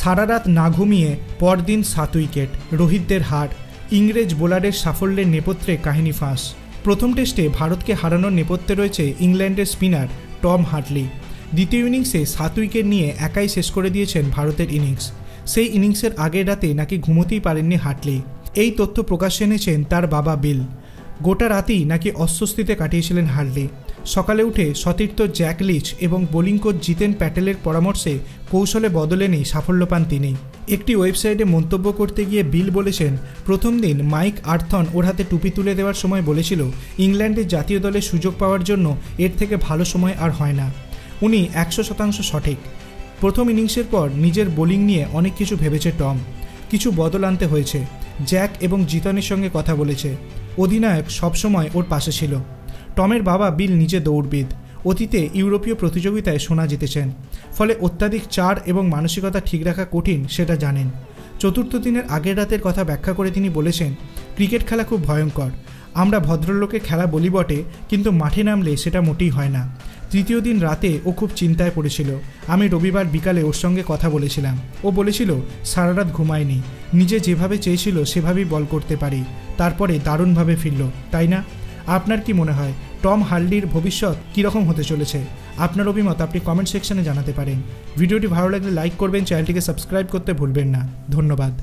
সারা রাত না ঘুমিয়ে পরদিন 7 উইকেট, রোহিতদের হার, ইংরেজ বোলারের সাফল্যের নেপথ্যে কাহিনী ফাঁস। প্রথম টেস্টে ভারতকে হারানোর নেপথ্যে রয়েছে ইংল্যান্ডের স্পিনার টম হার্টলি। দ্বিতীয় ইনিংসে 7 উইকেট নিয়ে একাই শেষ করে দিয়েছেন ভারতের ইনিংস। সেই ইনিংসের আগের রাতে নাকি ঘুমোতেই পারেননি হার্টলি। এই তথ্য প্রকাশ্যে এনেছেন তার বাবা বিল। গোটা রাতেই নাকি অস্বস্তিতে কাটিয়েছিলেন হার্টলি। সকালে উঠে সতীর্থ জ্যাক লিচ এবং বোলিং কোচ জিতেন প্যাটেলের পরামর্শে কৌশলে বদলে নেই সাফল্য পান তিনি। একটি ওয়েবসাইটে মন্তব্য করতে গিয়ে বিল বলেছেন, প্রথম দিন মাইক আর্থন ওর হাতে টুপি তুলে দেওয়ার সময় বলেছিল ইংল্যান্ডের জাতীয় দলে সুযোগ পাওয়ার জন্য এর থেকে ভালো সময় আর হয় না। উনি 100% সঠিক। প্রথম ইনিংসের পর নিজের বোলিং নিয়ে অনেক কিছু ভেবেছে টম। কিছু বদল আনতে হয়েছে। জ্যাক এবং জিতনের সঙ্গে কথা বলেছে। অধিনায়ক সবসময় ওর পাশে ছিল। টমের বাবা বিল নিজে দৌড়বিদ। অতীতে ইউরোপীয় প্রতিযোগিতায় সোনা জিতেছেন। ফলে অত্যাধিক চার এবং মানসিকতা ঠিক রাখা কঠিন সেটা জানেন। চতুর্থ দিনের আগের রাতের কথা ব্যাখ্যা করে তিনি বলেছেন, ক্রিকেট খেলা খুব ভয়ঙ্কর। আমরা ভদ্রলোকের খেলা বলি বটে, কিন্তু মাঠে নামলে সেটা মোটেই হয় না। তৃতীয় দিন রাতে ও খুব চিন্তায় পড়েছিল। আমি রবিবার বিকালে ওর সঙ্গে কথা বলেছিলাম। ও বলেছিল সারা রাত ঘুমায়নি, নিজে যেভাবে চেয়েছিল সেভাবেই বল করতে পারি। তারপরে দারুণভাবে ফিরল, তাই না? আপনার কি মনে হয় টম হার্টলির ভবিষ্যৎ কীরকম হতে চলেছে? আপনার অভিমত আপনি কমেন্ট সেকশনে জানাতে পারেন। ভিডিওটি ভালো লাগলে লাইক করবেন, চ্যানেলটিকে সাবস্ক্রাইব করতে ভুলবেন না। ধন্যবাদ।